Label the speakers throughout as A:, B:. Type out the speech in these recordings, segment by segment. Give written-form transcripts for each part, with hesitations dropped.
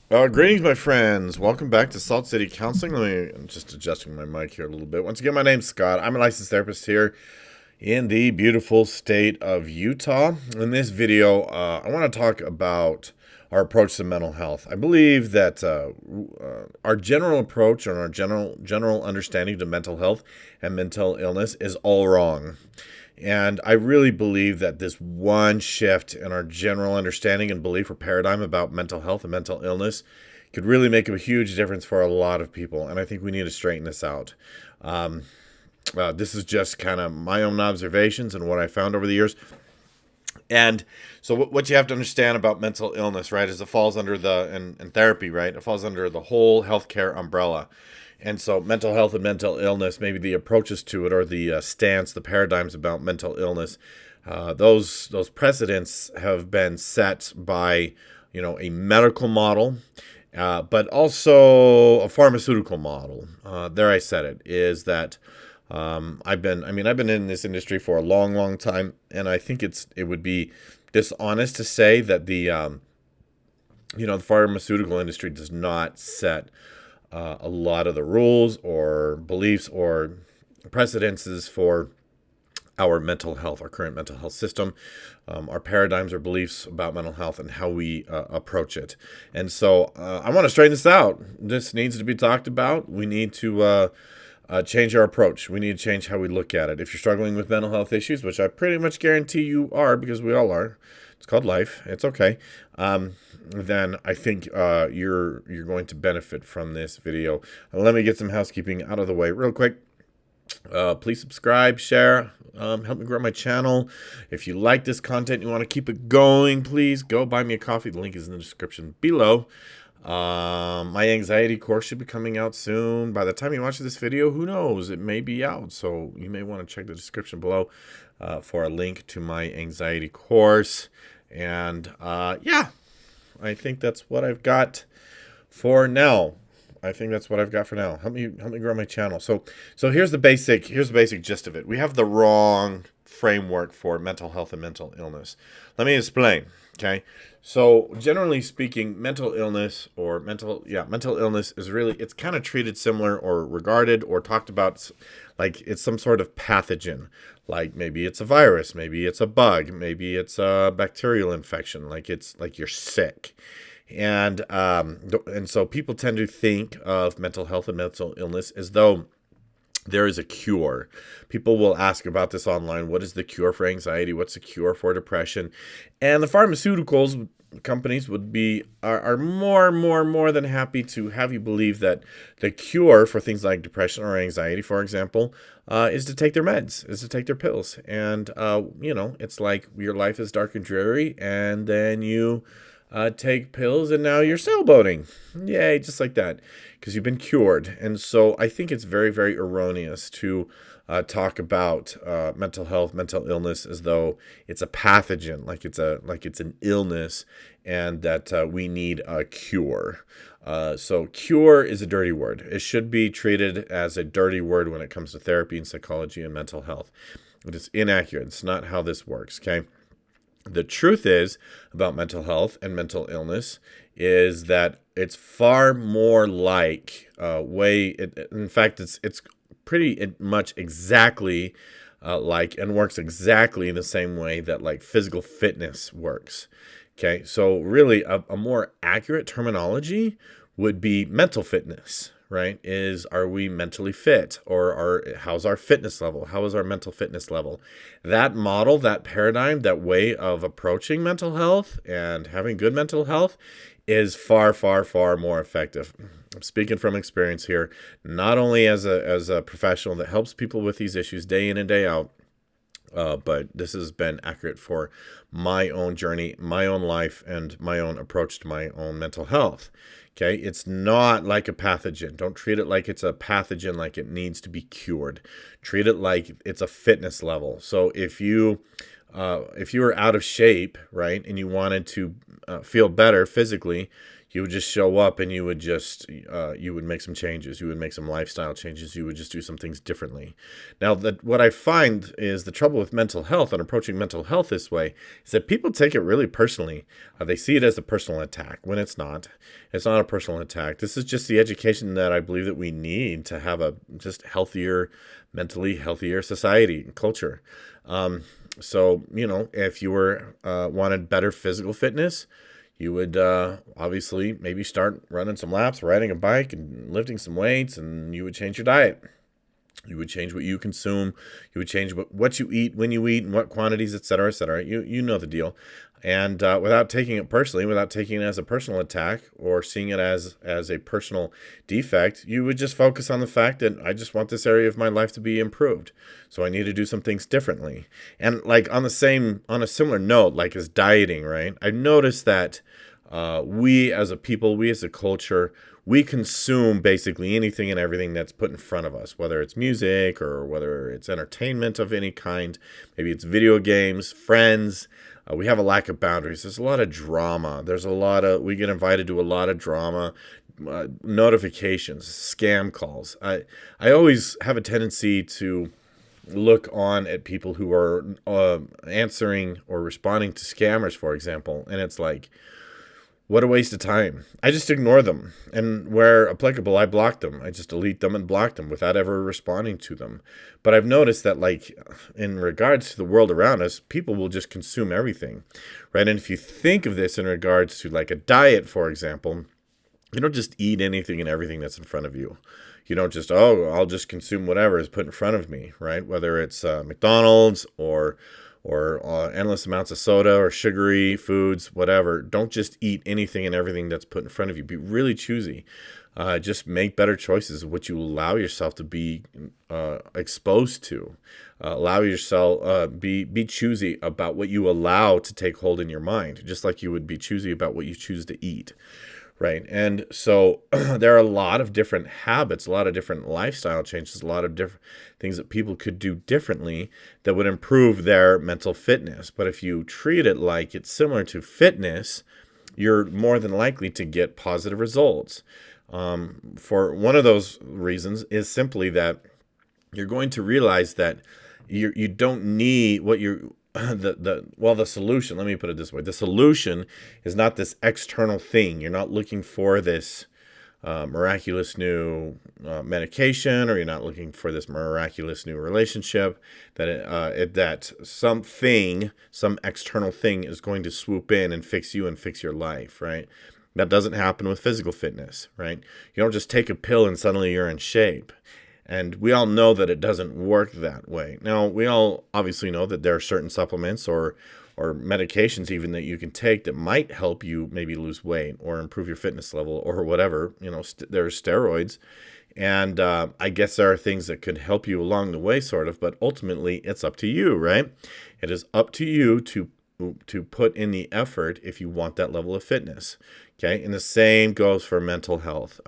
A: Greetings, my friends. Welcome back to Salt City Counseling. I'm just adjusting my mic here a little bit. Once again, my name's Scott. I'm a licensed therapist here in the beautiful state of Utah. In this video, I want to talk about our approach to mental health. I believe that our general approach and our general understanding to mental health and mental illness is all wrong. And I really believe that this one shift in our general understanding and belief or paradigm about mental health and mental illness could really make a huge difference for a lot of people. And I think we need to straighten this out. This is just kind of my own observations and what I found over the years. And so what you have to understand about mental illness, right, is it falls under and therapy, right? It falls under the whole healthcare umbrella. And so mental health and mental illness, maybe the approaches to it or the stance, the paradigms about mental illness, those precedents have been set by, a medical model, but also a pharmaceutical model. There I said it, is that I've been in this industry for a long, long time, and I think it would be dishonest to say that the pharmaceutical industry does not set a lot of the rules or beliefs or precedences for our mental health, our current mental health system, our paradigms or beliefs about mental health and how we approach it. And so I want to straighten this out. This needs to be talked about. We need to change our approach. We need to change how we look at it. If you're struggling with mental health issues, which I pretty much guarantee you are, because we all are, it's called life. It's okay. Then I think you're going to benefit from this video. Let me get some housekeeping out of the way real quick. Please subscribe, share, help me grow my channel. If you like this content, you want to keep it going, please go buy me a coffee. The link is in the description below. My anxiety course should be coming out soon. By the time you watch this video, who knows? It may be out. So you may want to check the description below for a link to my anxiety course. And yeah, I think that's what I've got for now. Help me grow my channel. So here's the basic gist of it. We have the wrong framework for mental health and mental illness. Let me explain. Okay. So generally speaking, mental illness is really, it's kind of treated similar or regarded or talked about like it's some sort of pathogen. Like maybe it's a virus, maybe it's a bug, maybe it's a bacterial infection, like it's like you're sick. And so people tend to think of mental health and mental illness as though there is a cure. People will ask about this online. What is the cure for anxiety? What's the cure for depression? And the pharmaceuticals companies are more than happy to have you believe that the cure for things like depression or anxiety, for example, is to take their meds, is to take their pills. And it's like your life is dark and dreary, and then you take pills and now you're sailboating. Yay, just like that, because you've been cured. And so I think it's very, very erroneous to talk about mental health, mental illness as though it's a pathogen, like it's an illness, and that we need a cure. So cure is a dirty word. It should be treated as a dirty word when it comes to therapy and psychology and mental health. It is inaccurate. It's not how this works, okay? The truth is about mental health and mental illness is that it's far more like in fact, it's pretty much exactly like and works exactly in the same way that like physical fitness works. Okay, so really a more accurate terminology would be mental fitness, right? Are we mentally fit, or how's our fitness level? How is our mental fitness level? That model, that paradigm, that way of approaching mental health and having good mental health is far, far, far more effective. I'm speaking from experience here, not only as a professional that helps people with these issues day in and day out, but this has been accurate for my own journey, my own life, and my own approach to my own mental health. Okay, it's not like a pathogen. Don't treat it like it's a pathogen, like it needs to be cured. Treat it like it's a fitness level. So if you if you were out of shape, right, and you wanted to feel better physically, you would just show up and you would make some changes. You would make some lifestyle changes. You would just do some things differently. Now, what I find is the trouble with mental health and approaching mental health this way is that people take it really personally. They see it as a personal attack when it's not. It's not a personal attack. This is just the education that I believe that we need to have a just healthier, mentally healthier society and culture. So, if you were wanted better physical fitness, you would obviously maybe start running some laps, riding a bike, and lifting some weights, and you would change your diet. You would change what you consume. You would change what you eat, when you eat, and what quantities, et cetera, et cetera. You know the deal. And without taking it personally, without taking it as a personal attack or seeing it as a personal defect, you would just focus on the fact that I just want this area of my life to be improved. So I need to do some things differently. And like on a similar note, like as dieting, right? I noticed that we as a people, we as a culture, we consume basically anything and everything that's put in front of us, whether it's music or whether it's entertainment of any kind. Maybe it's video games, friends. We have a lack of boundaries. There's a lot of drama. We get invited to a lot of drama, notifications, scam calls. I always have a tendency to look on at people who are answering or responding to scammers, for example, and it's like, what a waste of time. I just ignore them. And where applicable, I block them. I just delete them and block them without ever responding to them. But I've noticed that, like, in regards to the world around us, people will just consume everything, right? And if you think of this in regards to, like, a diet, for example, you don't just eat anything and everything that's in front of you. You don't just, I'll just consume whatever is put in front of me, right? Whether it's McDonald's or endless amounts of soda or sugary foods, whatever. Don't just eat anything and everything that's put in front of you. Be really choosy. Just make better choices of what you allow yourself to be exposed to. Allow yourself, be choosy about what you allow to take hold in your mind, just like you would be choosy about what you choose to eat. Right. And so there are a lot of different habits, a lot of different lifestyle changes, a lot of different things that people could do differently that would improve their mental fitness. But if you treat it like it's similar to fitness, you're more than likely to get positive results. For one of those reasons is simply that you're going to realize that you don't need what you're the solution, let me put it this way. The solution is not this external thing. You're not looking for this miraculous new medication, or you're not looking for this miraculous new relationship that some external thing is going to swoop in and fix you and fix your life, right? That doesn't happen with physical fitness, right? You don't just take a pill and suddenly you're in shape. And we all know that it doesn't work that way. Now, we all obviously know that there are certain supplements or medications even that you can take that might help you maybe lose weight or improve your fitness level or whatever. There's steroids. And I guess there are things that could help you along the way, sort of. But ultimately, it's up to you, right? It is up to you to put in the effort if you want that level of fitness. Okay, and the same goes for mental health.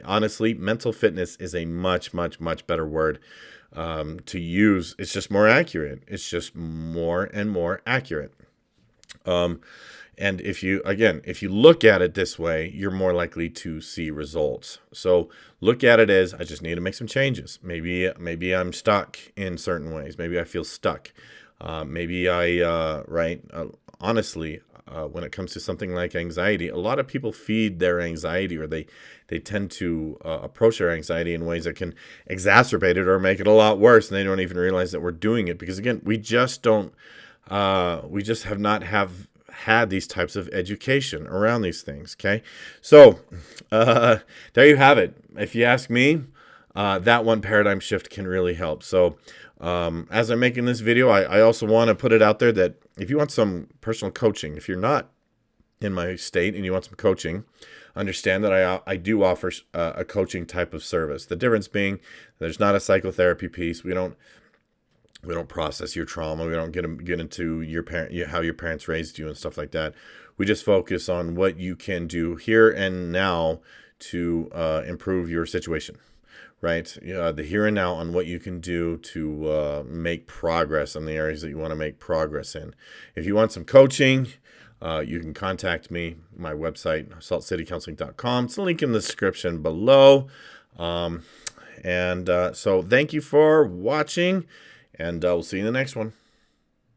A: Honestly, mental fitness is a much, much, much better word to use. It's just more accurate. It's just more and more accurate. And if you look at it this way, you're more likely to see results. So look at it as, I just need to make some changes. Maybe I'm stuck in certain ways. Maybe I feel stuck. Honestly, when it comes to something like anxiety, a lot of people feed their anxiety, or they tend to approach their anxiety in ways that can exacerbate it or make it a lot worse, and they don't even realize that we're doing it because, again, we just have not had these types of education around these things. Okay, so there you have it. If you ask me, that one paradigm shift can really help. So as I'm making this video, I also want to put it out there that if you want some personal coaching, if you're not in my state and you want some coaching, understand that I do offer a coaching type of service. The difference being there's not a psychotherapy piece. We don't process your trauma. We don't get into how your parents raised you and stuff like that. We just focus on what you can do here and now to improve your situation. right? The here and now on what you can do to make progress in the areas that you want to make progress in. If you want some coaching, you can contact me. My website, saltcitycounseling.com. It's a link in the description below. So thank you for watching, and we'll see you in the next one.